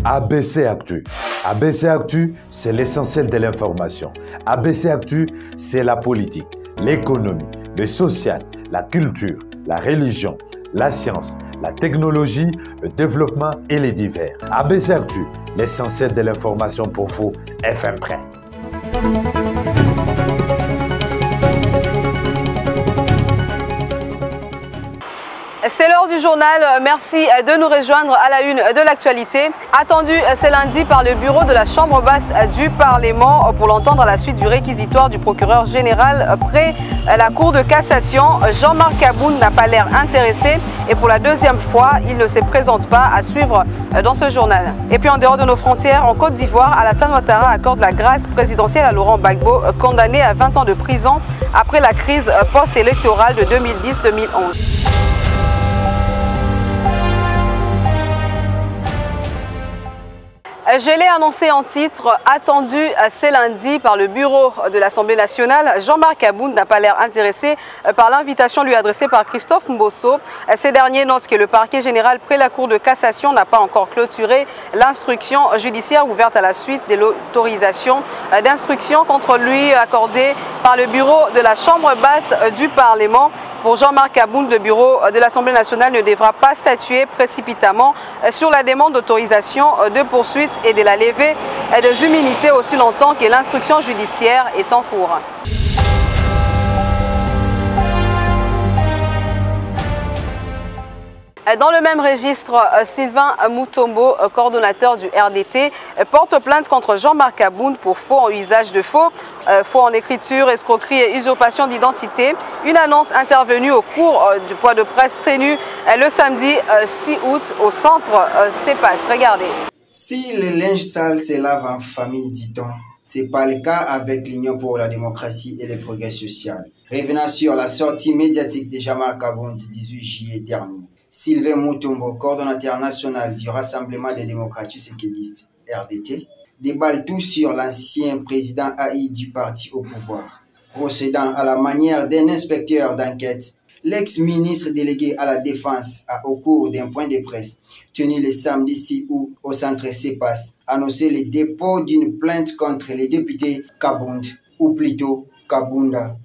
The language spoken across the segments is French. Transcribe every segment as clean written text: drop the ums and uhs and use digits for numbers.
ABC Actu. ABC Actu, c'est l'essentiel de l'information. ABC Actu, c'est la politique, l'économie, le social, la culture, la religion, la science, la technologie, le développement et les divers. ABC Actu, l'essentiel de l'information pour vous, FM Prêt. C'est l'heure du journal. Merci de nous rejoindre à la une de l'actualité. Attendu ce lundi par le bureau de la Chambre basse du Parlement pour l'entendre à la suite du réquisitoire du procureur général près la Cour de cassation. Jean-Marc Kabound n'a pas l'air intéressé et pour la deuxième fois, il ne se présente pas à suivre dans ce journal. Et puis en dehors de nos frontières, en Côte d'Ivoire, Alassane Ouattara accorde la grâce présidentielle à Laurent Gbagbo, condamné à 20 ans de prison après la crise post-électorale de 2010-2011. Je l'ai annoncé en titre, attendu ce lundi par le bureau de l'Assemblée nationale. Jean-Marc Kabound n'a pas l'air intéressé par l'invitation lui adressée par Christophe Mbosso. Ces derniers notent que le parquet général près la Cour de cassation n'a pas encore clôturé l'instruction judiciaire ouverte à la suite de l'autorisation d'instruction contre lui accordée par le bureau de la Chambre basse du Parlement. Pour Jean-Marc Kabound, le bureau de l'Assemblée nationale ne devra pas statuer précipitamment sur la demande d'autorisation de poursuite et de la levée des immunités aussi longtemps que l'instruction judiciaire est en cours. Dans le même registre, Sylvain Moutombo, coordonnateur du RDT, porte plainte contre Jean-Marc Kabound pour faux en usage de faux, faux en écriture, escroquerie et usurpation d'identité. Une annonce intervenue au cours du point de presse tenu le samedi 6 août au centre CEPAS. Regardez. Si le linge sale se lave en famille, dit-on, c'est pas le cas avec l'Union pour la démocratie et le progrès social. Revenant sur la sortie médiatique de Jean-Marc Kabound du 18 juillet dernier. Sylvain Moutombo, coordonnateur national du Rassemblement des démocrates séquedistes RDT, déballe tout sur l'ancien président haï du parti au pouvoir. Procédant à la manière d'un inspecteur d'enquête, l'ex-ministre délégué à la Défense a, au cours d'un point de presse tenu le samedi 6 août au centre CEPAS, annoncé le dépôt d'une plainte contre les députés Kabound, ou plutôt Kabounda,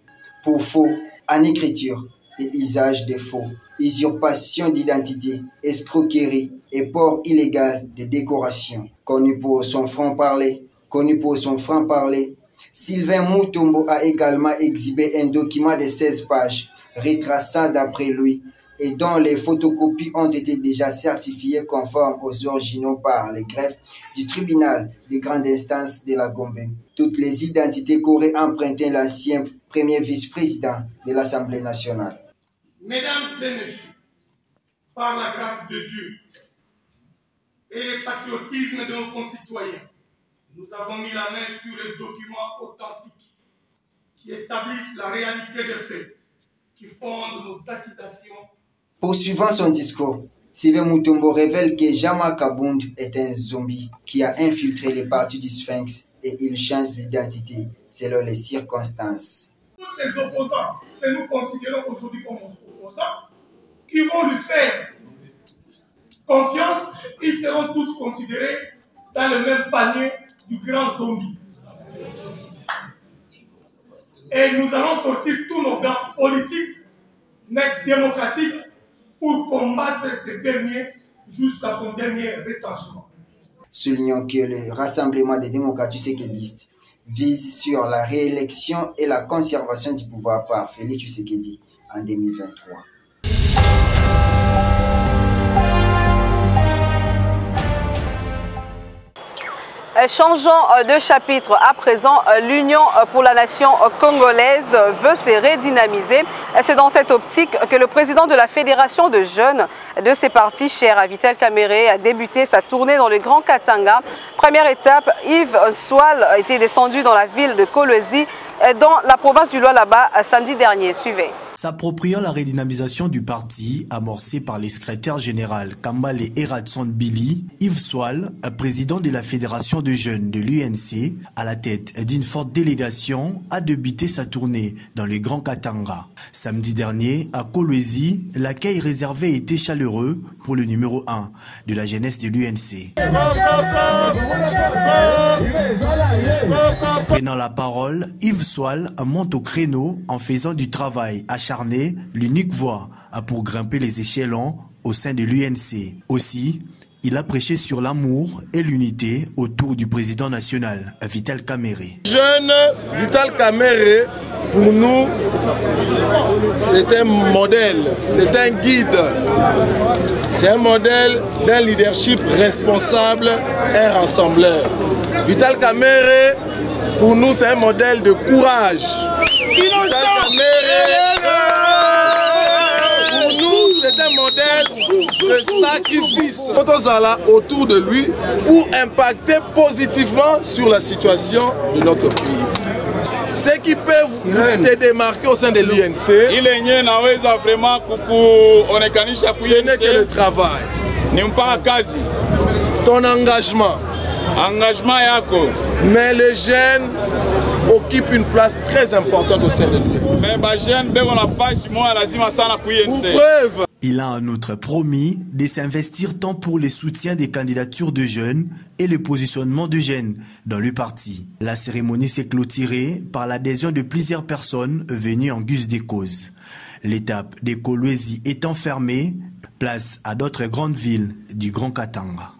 pour faux en écriture et usage de faux, usurpation d'identité, escroquerie et port illégal de décoration. Connu pour son franc-parler, Sylvain Moutombo a également exhibé un document de 16 pages retraçant d'après lui et dont les photocopies ont été déjà certifiées conformes aux originaux par le greffe du tribunal de grande instance de la Gombe. Toutes les identités qu'aurait emprunté l'ancien premier vice-président de l'Assemblée nationale. Mesdames et messieurs, par la grâce de Dieu et le patriotisme de nos concitoyens, nous avons mis la main sur les documents authentiques qui établissent la réalité des faits, qui fondent nos accusations. Poursuivant son discours, Sylvain Moutombo révèle que Jean-Marc Kabound est un zombie qui a infiltré les partis du Sphinx et il change d'identité selon les circonstances. Tous ces opposants que nous considérons aujourd'hui comme opposants, qui vont lui faire confiance, ils seront tous considérés dans le même panier du grand zombie. Et nous allons sortir tous nos gants politiques, mais démocratiques, pour combattre ces derniers jusqu'à son dernier retranchement. Soulignons que le Rassemblement des démocrates séquedistes vise sur la réélection et la conservation du pouvoir par Félix Tshisekedi en 2023. Changeons de chapitre à présent, l'Union pour la nation congolaise veut se redynamiser. C'est dans cette optique que le président de la Fédération de jeunes de ces partis, cher Vital Kamerhe, a débuté sa tournée dans le Grand Katanga. Première étape, Yves Swal était descendu dans la ville de Kolwezi, dans la province du Lualaba, samedi dernier. Suivez. S'appropriant la redynamisation du parti amorcée par les secrétaires généraux Kambale et Radson Billy, Yves Swal, président de la Fédération de jeunes de l'UNC, à la tête d'une forte délégation, a débuté sa tournée dans le Grand Katanga. Samedi dernier, à Kolwezi, l'accueil réservé était chaleureux pour le numéro 1 de la jeunesse de l'UNC. Prenant la parole, Yves Swal monte au créneau en faisant du travail acharné, l'unique voie pour grimper les échelons au sein de l'UNC. Aussi, il a prêché sur l'amour et l'unité autour du président national, Vital Kamerhe. Jeune Vital Kamerhe, pour nous, c'est un modèle, c'est un guide. C'est un modèle d'un leadership responsable et rassembleur. Vital Kamerhe, pour nous, c'est un modèle de courage. Vital Kamerhe, pour nous, c'est un modèle de sacrifice. Otozala autour de lui pour impacter positivement sur la situation de notre pays. Ce qui peut te démarquer au sein de l'UNC, ce n'est que le travail, ton engagement. Mais les jeunes occupent une place très importante au sein de l'UNC. Pour preuve. Il a en outre promis de s'investir tant pour le soutien des candidatures de jeunes et le positionnement de jeunes dans le parti. La cérémonie s'est clôturée par l'adhésion de plusieurs personnes venues en guise de cause. L'étape de Kolwezi étant fermée, place à d'autres grandes villes du Grand Katanga.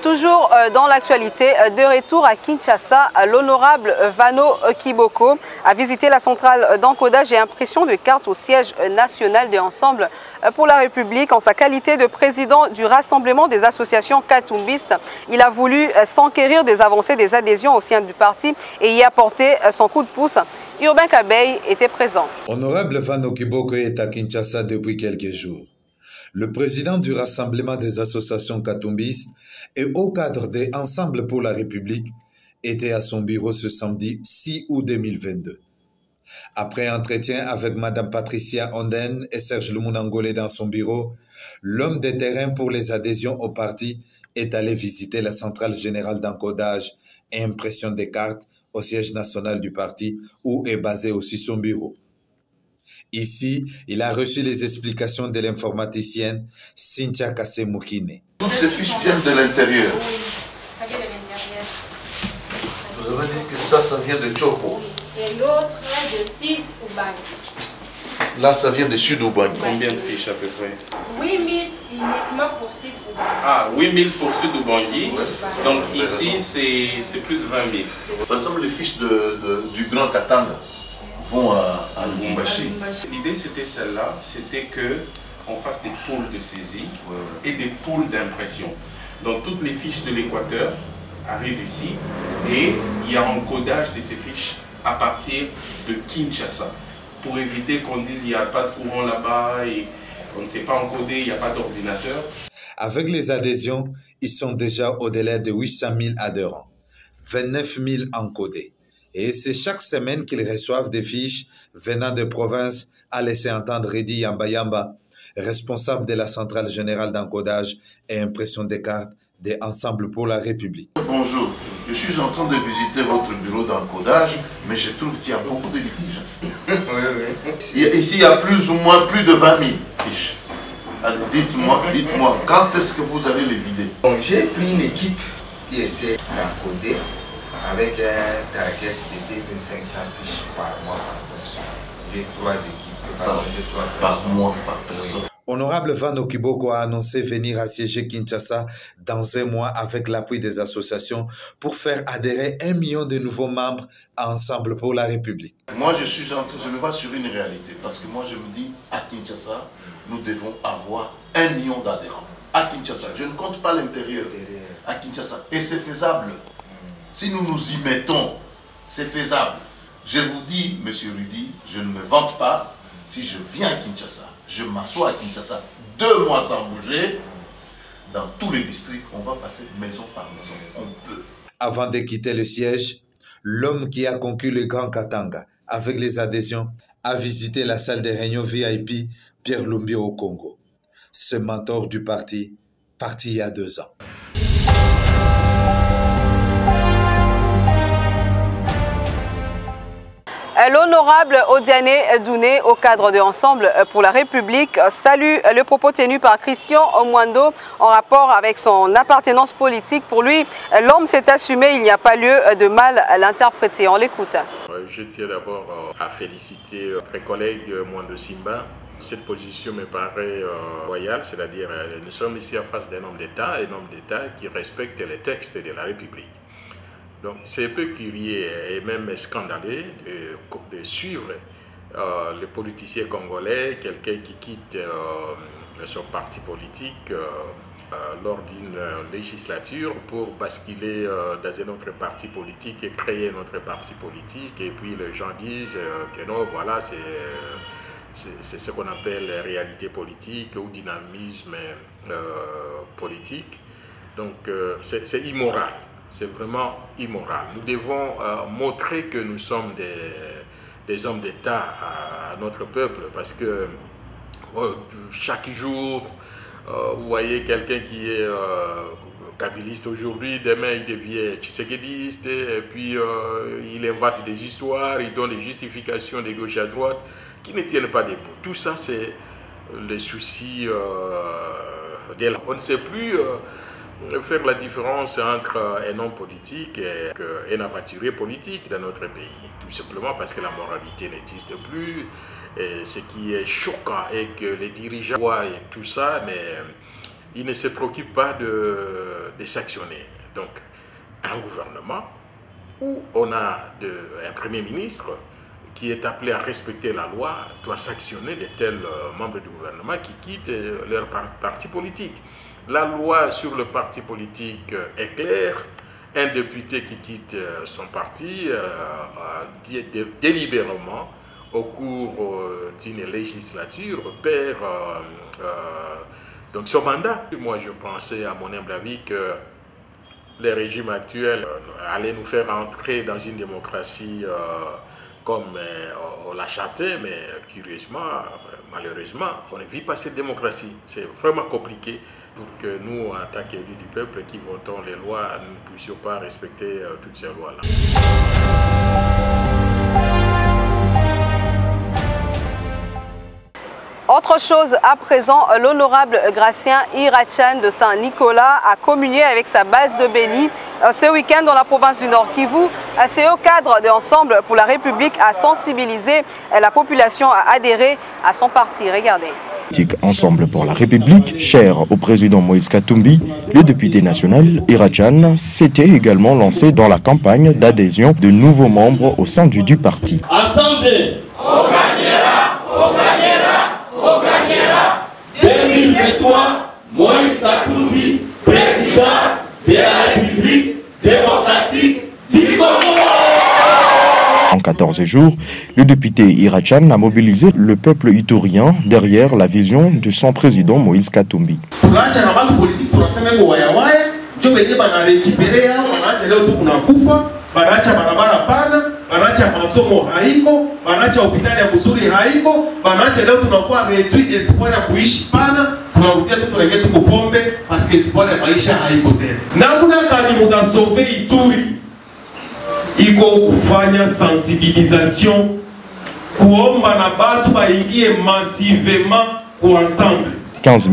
Toujours dans l'actualité, de retour à Kinshasa, l'honorable Vano Kiboko a visité la centrale d'encodage et impression de cartes au siège national de Ensemble pour la République. En sa qualité de président du Rassemblement des associations katumbistes, il a voulu s'enquérir des avancées des adhésions au sein du parti et y apporter son coup de pouce. Urbain Kabeï était présent. Honorable Vano Kiboko est à Kinshasa depuis quelques jours. Le président du Rassemblement des associations katumbistes et au cadre des Ensemble pour la République était à son bureau ce samedi 6 août 2022. Après entretien avec Mme Patricia Onden et Serge Lumunangolé dans son bureau, l'homme de terrain pour les adhésions au parti est allé visiter la centrale générale d'encodage et impression des cartes au siège national du parti où est basé aussi son bureau. Ici, il a reçu les explications de l'informaticienne Cynthia Kassemukine. Toutes ces fiches viennent de l'intérieur. Ça vient de l'intérieur. Vous avez dit que ça vient de Chopo. Et l'autre de Sud Ubangi. Là, ça vient de Sud Ubangi. Combien de fiches à peu près? 8 000 uniquement pour Sud Ubangi. Ah, 8 000 pour Sud Ubangi. Donc ici, c'est plus de 20 000. Par exemple, les fiches du Grand Katanga vont à Lubumbashi. L'idée, c'était celle-là, c'était qu'on fasse des pôles de saisie et des pôles d'impression. Donc toutes les fiches de l'Équateur arrivent ici et il y a un codage de ces fiches à partir de Kinshasa pour éviter qu'on dise il n'y a pas de courant là-bas et on ne sait pas encoder, il n'y a pas d'ordinateur. Avec les adhésions, ils sont déjà au-delà de 800 000 adhérents, 29 000 encodés. Et c'est chaque semaine qu'ils reçoivent des fiches venant de province, a laissé entendre Redi Yamba, responsable de la centrale générale d'encodage et impression des cartes des Ensemble pour la République. Bonjour, je suis en train de visiter votre bureau d'encodage, mais je trouve qu'il y a beaucoup de litiges. Ici, il y a plus ou moins plus de 20 000 fiches. Alors dites-moi, quand est-ce que vous allez les vider? J'ai pris une équipe qui essaie d'encoder avec un target de 2500 fiches par mois par personne. J'ai 3 équipes par mois par personne. Honorable Vano Kiboko a annoncé venir assiéger Kinshasa dans un mois avec l'appui des associations pour faire adhérer 1 million de nouveaux membres à Ensemble pour la République. Moi, je me base sur une réalité parce que moi, je me dis à Kinshasa, nous devons avoir 1 million d'adhérents. À Kinshasa, je ne compte pas l'intérieur. À Kinshasa. Et c'est faisable. Si nous nous y mettons, c'est faisable. Je vous dis, monsieur Rudy, je ne me vante pas. Si je viens à Kinshasa, je m'assois à Kinshasa 2 mois sans bouger, dans tous les districts, on va passer maison par maison. On peut. Avant de quitter le siège, l'homme qui a conquis le Grand Katanga avec les adhésions a visité la salle des réunions VIP Pierre Lumbi au Congo. Ce mentor du parti, parti il y a 2 ans. L'honorable Odiane Douné, au cadre de Ensemble pour la République, salue le propos tenu par Christian Omwando en rapport avec son appartenance politique. Pour lui, l'homme s'est assumé, il n'y a pas lieu de mal à l'interpréter. On l'écoute. Je tiens d'abord à féliciter notre collègue Mwando Simba. Cette position me paraît royale, c'est-à-dire nous sommes ici en face d'un homme d'État, qui respecte les textes de la République. Donc c'est un peu curieux et même scandaleux de suivre les politiciens congolais, quelqu'un qui quitte son parti politique lors d'une législature pour basculer dans un autre parti politique et créer un autre parti politique. Et puis les gens disent que non, voilà, c'est ce qu'on appelle réalité politique ou dynamisme politique. Donc c'est immoral. C'est vraiment immoral. Nous devons montrer que nous sommes des hommes d'État à notre peuple parce que chaque jour, vous voyez quelqu'un qui est kabiliste aujourd'hui, demain il devient tshisekidiste, et puis il invente des histoires, il donne des justifications de gauche à droite qui ne tiennent pas debout. Tout ça, c'est les soucis de la... On ne sait plus... faire la différence entre un homme politique et un aventurier politique dans notre pays. Tout simplement parce que la moralité n'existe plus. Et ce qui est choquant est que les dirigeants voient tout ça, mais ils ne se préoccupent pas de sanctionner. Donc, un gouvernement où on a un Premier ministre qui est appelé à respecter la loi doit sanctionner de tels membres du gouvernement qui quittent leur parti politique. La loi sur le parti politique est claire. Un député qui quitte son parti délibérément au cours d'une législature perd donc son mandat. Moi, je pensais, à mon humble avis, que les régimes actuels allaient nous faire entrer dans une démocratie comme on l'a chanté, mais curieusement, malheureusement, on ne vit pas cette démocratie. C'est vraiment compliqué pour que nous, en tant qu'élus du peuple qui votons les lois, nous ne puissions pas respecter toutes ces lois-là. Autre chose à présent, l'honorable Gratien Irachan de Saint-Nicolas a communié avec sa base de Béni ce week-end dans la province du Nord Kivu. C'est au cadre de Ensemble pour la République à sensibiliser la population à adhérer à son parti. Regardez. Ensemble pour la République, cher au président Moïse Katumbi, le député national Irachan s'était également lancé dans la campagne d'adhésion de nouveaux membres au sein du parti. Ensemble, on gagnera, on gagnera. 2023, Moïse Katumbi, président de la République démocratique du Congo. En 14 jours, le député Irachan a mobilisé le peuple iturien derrière la vision de son président Moïse Katumbi. Banacha barabara pana, banacha masomo haiko, banacha hospitali ya mzuri haiko, banacha leo tunakuwa réduit espoir ya kuishi pana, tunarudia tu tunaingia tu kupombe parce que espoir ya maisha haiko tena. Namna gani mutasauve Ituri? Iko kufanya sensibilisation, kuomba na batu baingie massivement kwa ensemble. 15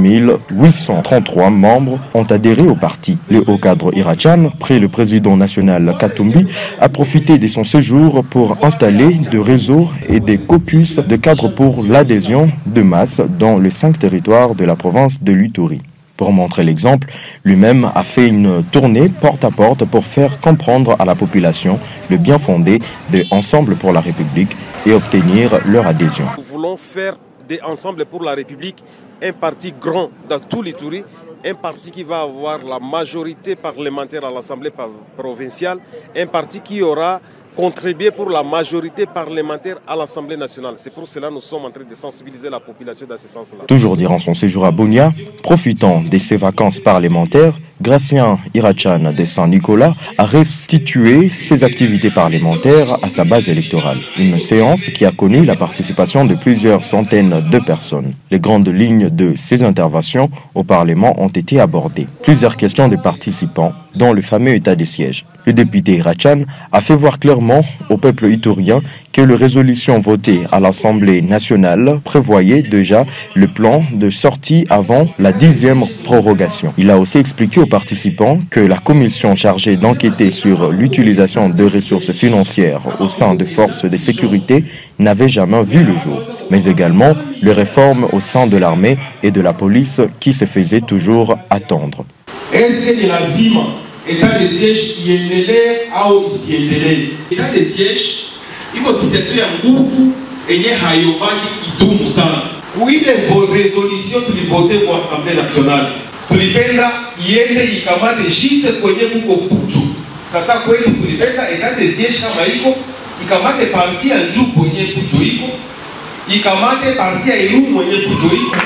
833 membres ont adhéré au parti. Le haut cadre Irachan, près le président national Katumbi, a profité de son séjour pour installer des réseaux et des caucus de cadres pour l'adhésion de masse dans les 5 territoires de la province de l'Ituri. Pour montrer l'exemple, lui-même a fait une tournée porte à porte pour faire comprendre à la population le bien fondé de Ensemble pour la République et obtenir leur adhésion. Nous voulons faire de Ensemble pour la République un parti grand dans tout l'Ituri, un parti qui va avoir la majorité parlementaire à l'Assemblée provinciale, un parti qui aura contribuer pour la majorité parlementaire à l'Assemblée nationale. C'est pour cela que nous sommes en train de sensibiliser la population dans ce sens-là. Toujours durant son séjour à Bunia, profitant de ses vacances parlementaires, Gratien Irachan de Saint-Nicolas a restitué ses activités parlementaires à sa base électorale. Une séance qui a connu la participation de plusieurs centaines de personnes. Les grandes lignes de ses interventions au Parlement ont été abordées. Plusieurs questions des participants, dont le fameux état de siège. Le député Irachan a fait voir clairement au peuple iturien que les résolutions votées à l'Assemblée nationale prévoyaient déjà le plan de sortie avant la 10e prorogation. Il a aussi expliqué aux participants que la commission chargée d'enquêter sur l'utilisation de ressources financières au sein des forces de sécurité n'avait jamais vu le jour, mais également les réformes au sein de l'armée et de la police qui se faisaient toujours attendre. Est-ce que lazima état de siège iendelee au isiendelee? État de siège iko situation ya nguvu enye hayobaki idumu sana. Kuile resolution tulivote kwa Assemblée nationale tulipenda iende ikamate juste kwenye kuko fujo. Sasa kweli tulipenda état de siège kama iko ikamate parti ya juu kwenye fujo iko, ikamate parti ya ilu kwenye fujo iko.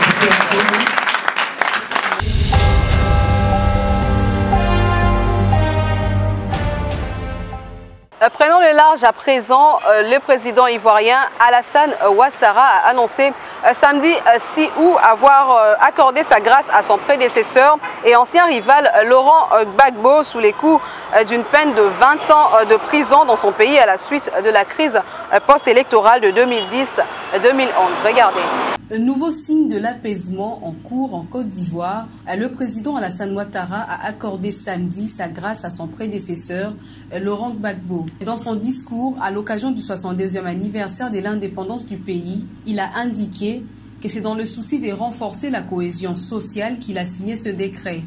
Prenons le large à présent. Le président ivoirien Alassane Ouattara a annoncé samedi 6 août avoir accordé sa grâce à son prédécesseur et ancien rival Laurent Gbagbo sous les coups d'une peine de 20 ans de prison dans son pays à la suite de la crise post-électorale de 2010-2011. Regardez. Un nouveau signe de l'apaisement en cours en Côte d'Ivoire. Le président Alassane Ouattara a accordé samedi sa grâce à son prédécesseur Laurent Gbagbo. Dans son discours à l'occasion du 62e anniversaire de l'indépendance du pays, il a indiqué que c'est dans le souci de renforcer la cohésion sociale qu'il a signé ce décret.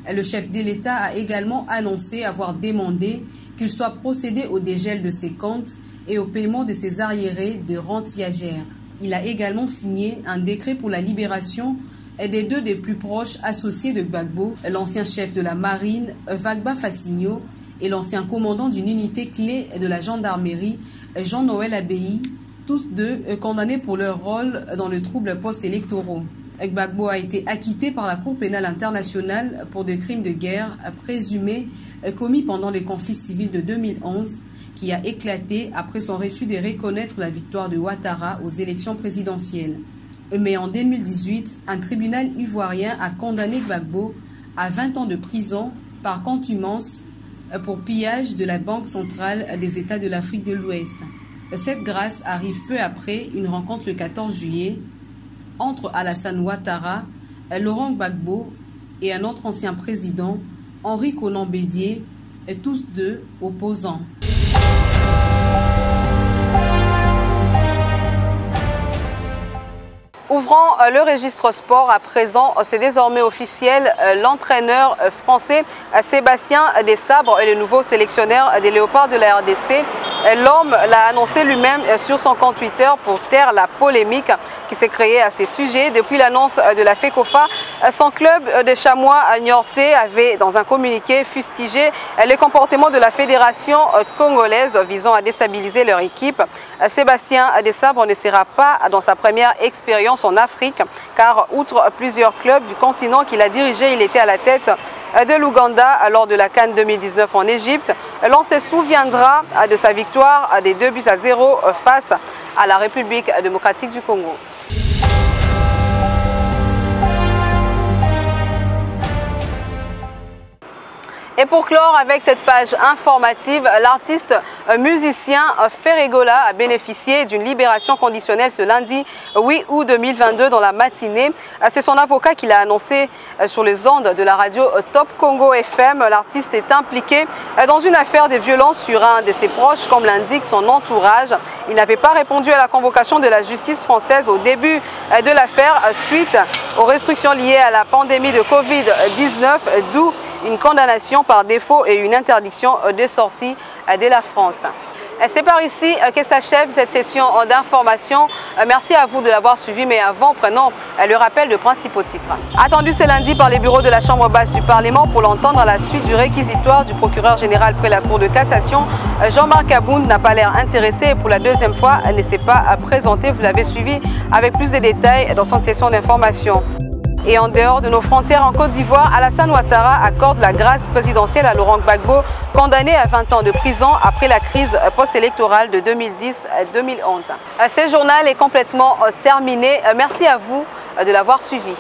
Le chef de l'État a également annoncé avoir demandé qu'il soit procédé au dégel de ses comptes et au paiement de ses arriérés de rentes viagères. Il a également signé un décret pour la libération des deux des plus proches associés de Gbagbo, l'ancien chef de la marine Vagba Fassigno et l'ancien commandant d'une unité clé de la gendarmerie Jean-Noël Abbaye, tous deux condamnés pour leur rôle dans le trouble post-électoraux. Gbagbo a été acquitté par la Cour pénale internationale pour des crimes de guerre présumés commis pendant les conflits civils de 2011 qui a éclaté après son refus de reconnaître la victoire de Ouattara aux élections présidentielles. Mais en 2018, un tribunal ivoirien a condamné Gbagbo à 20 ans de prison par contumace pour pillage de la Banque centrale des États de l'Afrique de l'Ouest. Cette grâce arrive peu après une rencontre le 14 juillet entre Alassane Ouattara, Laurent Gbagbo et un autre ancien président, Henri Konan Bédié, tous deux opposants. Ouvrant le registre sport à présent, c'est désormais officiel. L'entraîneur français Sébastien Desabre est le nouveau sélectionneur des Léopards de la RDC. L'homme l'a annoncé lui-même sur son compte Twitter pour taire la polémique qui s'est créée à ces sujets. Depuis l'annonce de la FECOFA, son club de Chamois Niortais avait, dans un communiqué, fustigé le comportement de la fédération congolaise visant à déstabiliser leur équipe. Sébastien Desabre ne sera pas dans sa première expérience en Afrique, car outre plusieurs clubs du continent qu'il a dirigé, il était à la tête de l'Ouganda lors de la CAN 2019 en Égypte. L'on se souviendra de sa victoire des 2-0 face à la République démocratique du Congo. Et pour clore avec cette page informative, l'artiste musicien Ferregola a bénéficié d'une libération conditionnelle ce lundi 8 août 2022 dans la matinée. C'est son avocat qui l'a annoncé sur les ondes de la radio Top Congo FM. L'artiste est impliqué dans une affaire de violence sur un de ses proches, comme l'indique son entourage. Il n'avait pas répondu à la convocation de la justice française au début de l'affaire suite aux restrictions liées à la pandémie de Covid-19, d'où une condamnation par défaut et une interdiction de sortie de la France. C'est par ici que s'achève cette session d'information. Merci à vous de l'avoir suivi, mais avant, prenons le rappel de principaux titres. Attendu ce lundi par les bureaux de la Chambre basse du Parlement pour l'entendre à la suite du réquisitoire du procureur général près la Cour de cassation, Jean-Marc Aboun n'a pas l'air intéressé et pour la deuxième fois ne s'est pas présenté. Vous l'avez suivi avec plus de détails dans son session d'information. Et en dehors de nos frontières en Côte d'Ivoire, Alassane Ouattara accorde la grâce présidentielle à Laurent Gbagbo, condamné à 20 ans de prison après la crise post-électorale de 2010-2011. Ce journal est complètement terminé. Merci à vous de l'avoir suivi.